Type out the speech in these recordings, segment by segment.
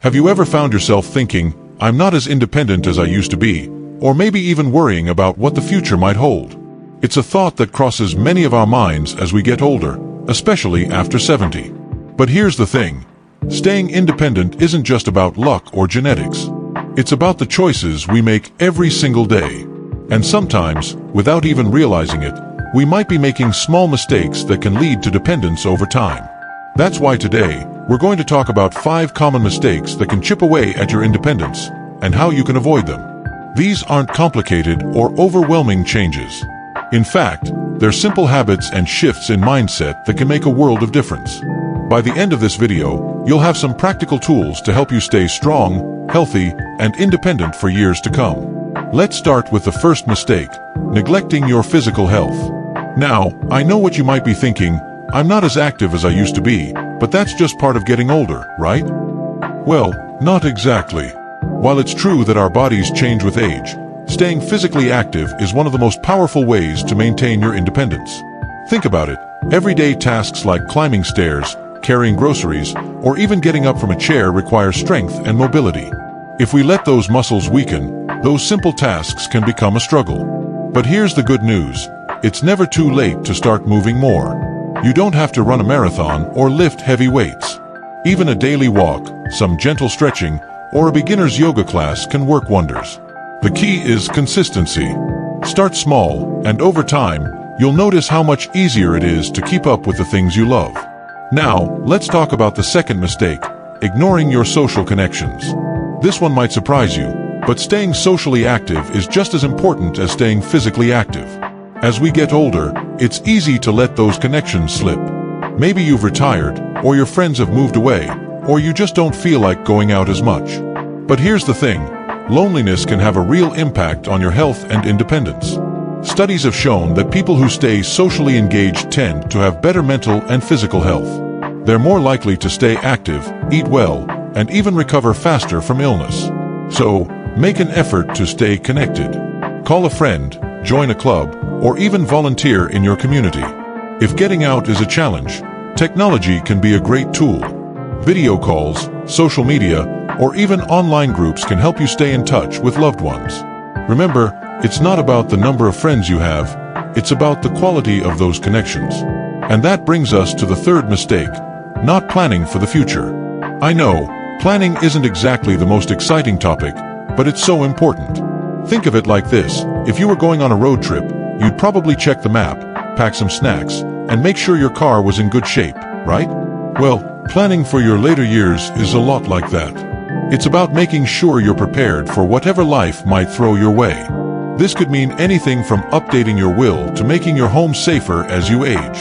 Have you ever found yourself thinking, I'm not as independent as I used to be, or maybe even worrying about what the future might hold? It's a thought that crosses many of our minds as we get older, especially after 70. But here's the thing. Staying independent isn't just about luck or genetics. It's about the choices we make every single day. And sometimes, without even realizing it, we might be making small mistakes that can lead to dependence over time. That's why today, we're going to talk about 5 common mistakes that can chip away at your independence, and how you can avoid them. These aren't complicated or overwhelming changes. In fact, they're simple habits and shifts in mindset that can make a world of difference. By the end of this video, you'll have some practical tools to help you stay strong, healthy, and independent for years to come. Let's start with the first mistake, neglecting your physical health. Now, I know what you might be thinking, I'm not as active as I used to be, but that's just part of getting older, right? Well, not exactly. While it's true that our bodies change with age, staying physically active is one of the most powerful ways to maintain your independence. Think about it. Everyday tasks like climbing stairs, carrying groceries, or even getting up from a chair require strength and mobility. If we let those muscles weaken, those simple tasks can become a struggle. But here's the good news. It's never too late to start moving more. You don't have to run a marathon or lift heavy weights. Even a daily walk, some gentle stretching, or a beginner's yoga class can work wonders. The key is consistency. Start small, and over time, you'll notice how much easier it is to keep up with the things you love. Now, let's talk about the second mistake, ignoring your social connections. This one might surprise you, but staying socially active is just as important as staying physically active. As we get older, it's easy to let those connections slip. Maybe you've retired, or your friends have moved away, or you just don't feel like going out as much. But here's the thing, loneliness can have a real impact on your health and independence. Studies have shown that people who stay socially engaged tend to have better mental and physical health. They're more likely to stay active, eat well, and even recover faster from illness. So, make an effort to stay connected. Call a friend, join a club, or even volunteer in your community. If getting out is a challenge, technology can be a great tool. Video calls, social media, or even online groups can help you stay in touch with loved ones. Remember, it's not about the number of friends you have, it's about the quality of those connections. And that brings us to the third mistake, not planning for the future. I know, planning isn't exactly the most exciting topic, but it's so important. Think of it like this, if you were going on a road trip, you'd probably check the map, pack some snacks, and make sure your car was in good shape, right? Well, planning for your later years is a lot like that. It's about making sure you're prepared for whatever life might throw your way. This could mean anything from updating your will to making your home safer as you age.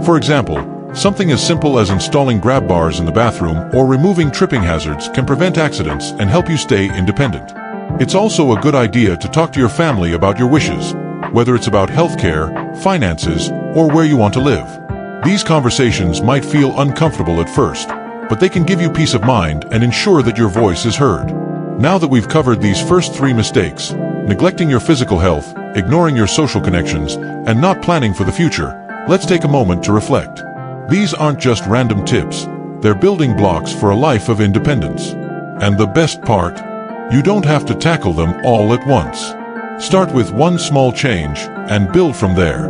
For example, something as simple as installing grab bars in the bathroom or removing tripping hazards can prevent accidents and help you stay independent. It's also a good idea to talk to your family about your wishes, whether it's about healthcare, finances, or where you want to live. These conversations might feel uncomfortable at first, but they can give you peace of mind and ensure that your voice is heard. Now that we've covered these first 3 mistakes, neglecting your physical health, ignoring your social connections, and not planning for the future, let's take a moment to reflect. These aren't just random tips, they're building blocks for a life of independence. And the best part, you don't have to tackle them all at once. Start with one small change and build from there.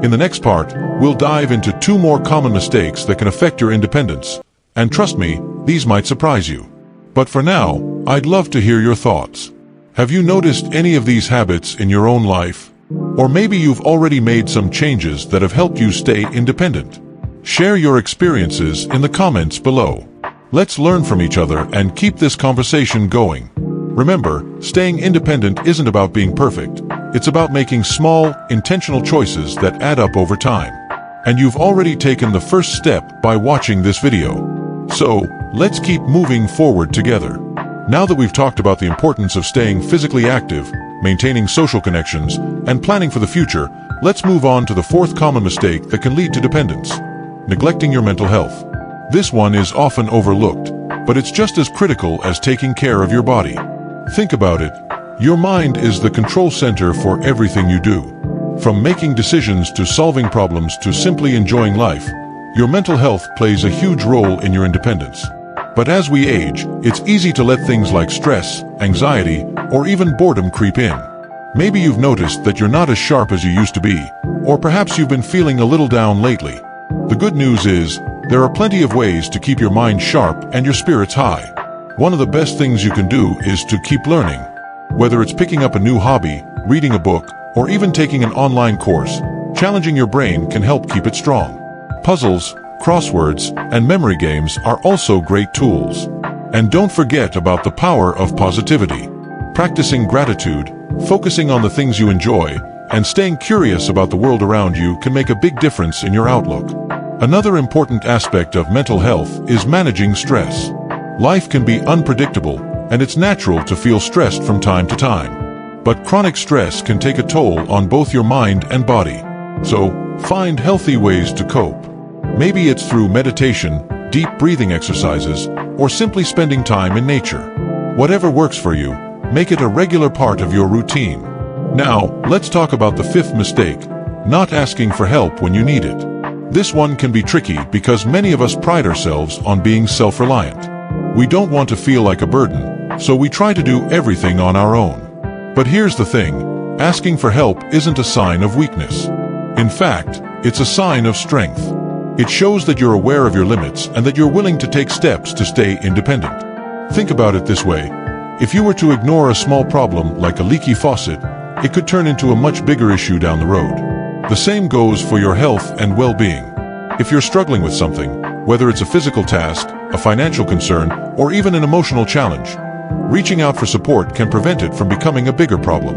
In the next part, we'll dive into 2 more common mistakes that can affect your independence. And trust me, these might surprise you. But for now, I'd love to hear your thoughts. Have you noticed any of these habits in your own life? Or maybe you've already made some changes that have helped you stay independent. Share your experiences in the comments below. Let's learn from each other and keep this conversation going. Remember, staying independent isn't about being perfect. It's about making small, intentional choices that add up over time. And you've already taken the first step by watching this video. So, let's keep moving forward together. Now that we've talked about the importance of staying physically active, maintaining social connections, and planning for the future, let's move on to the 4th common mistake that can lead to dependence: neglecting your mental health. This one is often overlooked, but it's just as critical as taking care of your body. Think about it. Your mind is the control center for everything you do. From making decisions to solving problems to simply enjoying life, your mental health plays a huge role in your independence. But as we age, it's easy to let things like stress, anxiety, or even boredom creep in. Maybe you've noticed that you're not as sharp as you used to be, or perhaps you've been feeling a little down lately. The good news is, there are plenty of ways to keep your mind sharp and your spirits high. One of the best things you can do is to keep learning. Whether it's picking up a new hobby, reading a book, or even taking an online course, challenging your brain can help keep it strong. Puzzles, crosswords, and memory games are also great tools. And don't forget about the power of positivity. Practicing gratitude, focusing on the things you enjoy, and staying curious about the world around you can make a big difference in your outlook. Another important aspect of mental health is managing stress. Life can be unpredictable, and it's natural to feel stressed from time to time. But chronic stress can take a toll on both your mind and body. So, find healthy ways to cope. Maybe it's through meditation, deep breathing exercises, or simply spending time in nature. Whatever works for you, make it a regular part of your routine. Now, let's talk about the fifth mistake, not asking for help when you need it. This one can be tricky because many of us pride ourselves on being self-reliant. We don't want to feel like a burden, so we try to do everything on our own. But here's the thing, asking for help isn't a sign of weakness. In fact, it's a sign of strength. It shows that you're aware of your limits and that you're willing to take steps to stay independent. Think about it this way. If you were to ignore a small problem like a leaky faucet, it could turn into a much bigger issue down the road. The same goes for your health and well-being. If you're struggling with something, whether it's a physical task, a financial concern, or even an emotional challenge, reaching out for support can prevent it from becoming a bigger problem.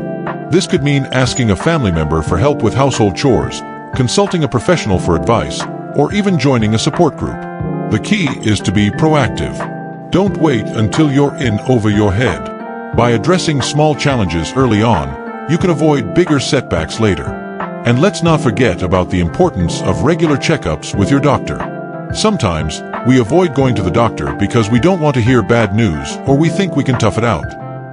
This could mean asking a family member for help with household chores, consulting a professional for advice, or even joining a support group. The key is to be proactive. Don't wait until you're in over your head. By addressing small challenges early on, you can avoid bigger setbacks later. And let's not forget about the importance of regular checkups with your doctor. Sometimes, we avoid going to the doctor because we don't want to hear bad news or we think we can tough it out.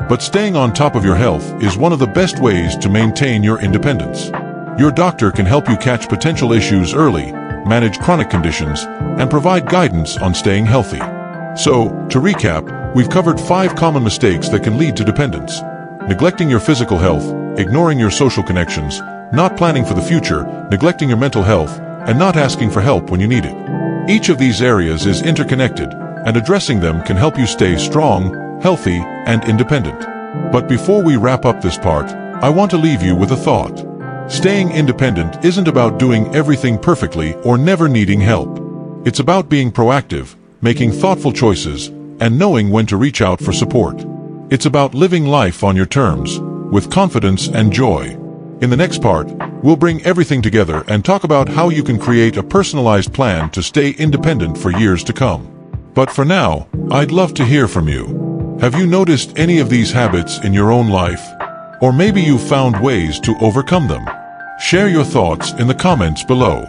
But staying on top of your health is one of the best ways to maintain your independence. Your doctor can help you catch potential issues early, manage chronic conditions, and provide guidance on staying healthy. So, to recap, we've covered 5 common mistakes that can lead to dependence. Neglecting your physical health, ignoring your social connections, not planning for the future, neglecting your mental health, and not asking for help when you need it. Each of these areas is interconnected, and addressing them can help you stay strong, healthy, and independent. But before we wrap up this part, I want to leave you with a thought. Staying independent isn't about doing everything perfectly or never needing help. It's about being proactive, making thoughtful choices, and knowing when to reach out for support. It's about living life on your terms, with confidence and joy. In the next part, we'll bring everything together and talk about how you can create a personalized plan to stay independent for years to come. But for now, I'd love to hear from you. Have you noticed any of these habits in your own life? Or maybe you've found ways to overcome them. Share your thoughts in the comments below.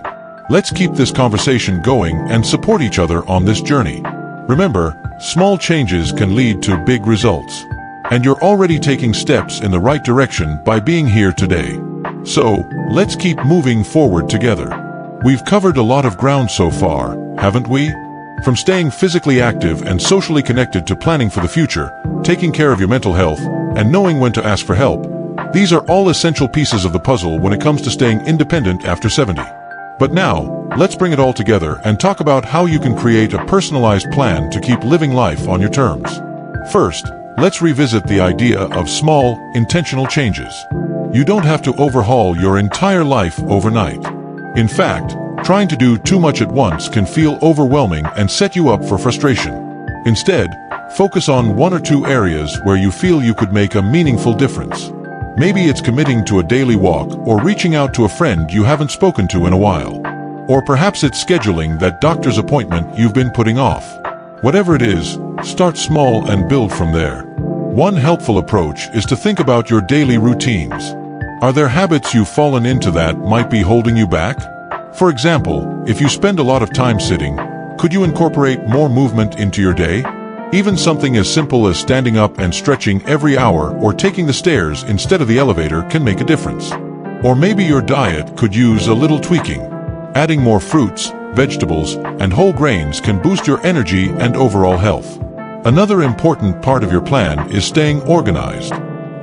Let's keep this conversation going and support each other on this journey. Remember, small changes can lead to big results. And you're already taking steps in the right direction by being here today. So, let's keep moving forward together. We've covered a lot of ground so far, haven't we? From staying physically active and socially connected to planning for the future, taking care of your mental health, and knowing when to ask for help, these are all essential pieces of the puzzle when it comes to staying independent after 70. But now, let's bring it all together and talk about how you can create a personalized plan to keep living life on your terms. First, let's revisit the idea of small, intentional changes. You don't have to overhaul your entire life overnight. In fact, trying to do too much at once can feel overwhelming and set you up for frustration. Instead, focus on 1 or 2 areas where you feel you could make a meaningful difference. Maybe it's committing to a daily walk or reaching out to a friend you haven't spoken to in a while. Or perhaps it's scheduling that doctor's appointment you've been putting off. Whatever it is, start small and build from there. One helpful approach is to think about your daily routines. Are there habits you've fallen into that might be holding you back? For example, if you spend a lot of time sitting, could you incorporate more movement into your day? Even something as simple as standing up and stretching every hour or taking the stairs instead of the elevator can make a difference. Or maybe your diet could use a little tweaking. Adding more fruits, vegetables, and whole grains can boost your energy and overall health. Another important part of your plan is staying organized.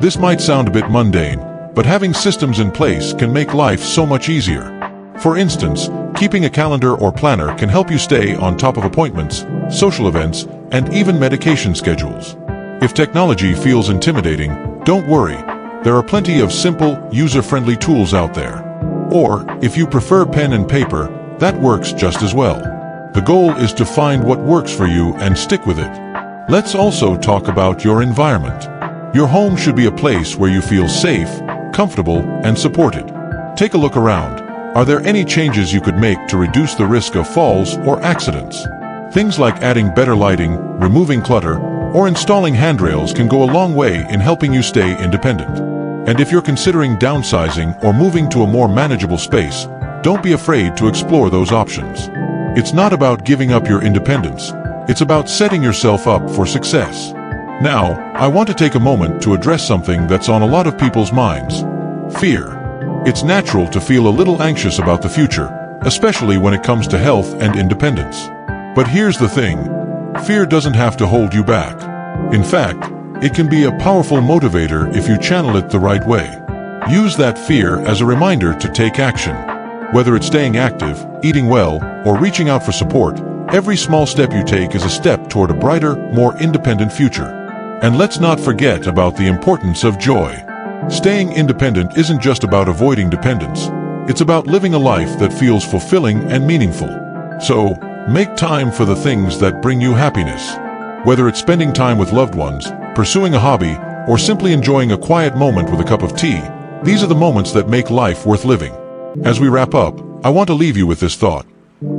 This might sound a bit mundane, but having systems in place can make life so much easier. For instance, keeping a calendar or planner can help you stay on top of appointments, social events, and even medication schedules. If technology feels intimidating, don't worry. There are plenty of simple, user-friendly tools out there. Or, if you prefer pen and paper, that works just as well. The goal is to find what works for you and stick with it. Let's also talk about your environment. Your home should be a place where you feel safe, comfortable, and supported. Take a look around. Are there any changes you could make to reduce the risk of falls or accidents? Things like adding better lighting, removing clutter, or installing handrails can go a long way in helping you stay independent. And if you're considering downsizing or moving to a more manageable space, don't be afraid to explore those options. It's not about giving up your independence. It's about setting yourself up for success. Now, I want to take a moment to address something that's on a lot of people's minds: fear. It's natural to feel a little anxious about the future, especially when it comes to health and independence. But here's the thing: fear doesn't have to hold you back. In fact, it can be a powerful motivator if you channel it the right way. Use that fear as a reminder to take action. Whether it's staying active, eating well, or reaching out for support, every small step you take is a step toward a brighter, more independent future. And let's not forget about the importance of joy. Staying independent isn't just about avoiding dependence. It's about living a life that feels fulfilling and meaningful. So, make time for the things that bring you happiness. Whether it's spending time with loved ones, pursuing a hobby, or simply enjoying a quiet moment with a cup of tea, these are the moments that make life worth living. As we wrap up, I want to leave you with this thought.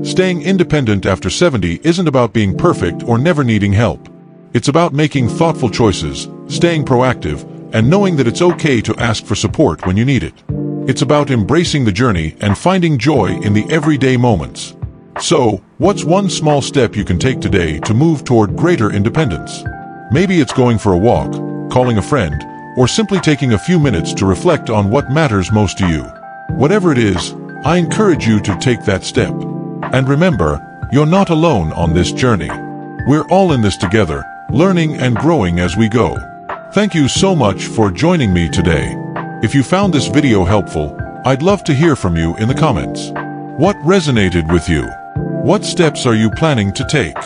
Staying independent after 70 isn't about being perfect or never needing help. It's about making thoughtful choices, staying proactive, and knowing that it's okay to ask for support when you need it. It's about embracing the journey and finding joy in the everyday moments. So, what's one small step you can take today to move toward greater independence? Maybe it's going for a walk, calling a friend, or simply taking a few minutes to reflect on what matters most to you. Whatever it is, I encourage you to take that step. And remember, you're not alone on this journey. We're all in this together, learning and growing as we go. Thank you so much for joining me today. If you found this video helpful, I'd love to hear from you in the comments. What resonated with you? What steps are you planning to take?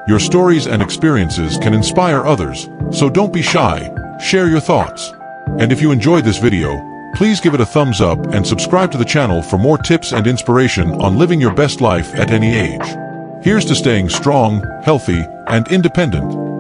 Your stories and experiences can inspire others, so don't be shy, share your thoughts. And if you enjoyed this video, please give it a thumbs up and subscribe to the channel for more tips and inspiration on living your best life at any age. Here's to staying strong, healthy, and independent.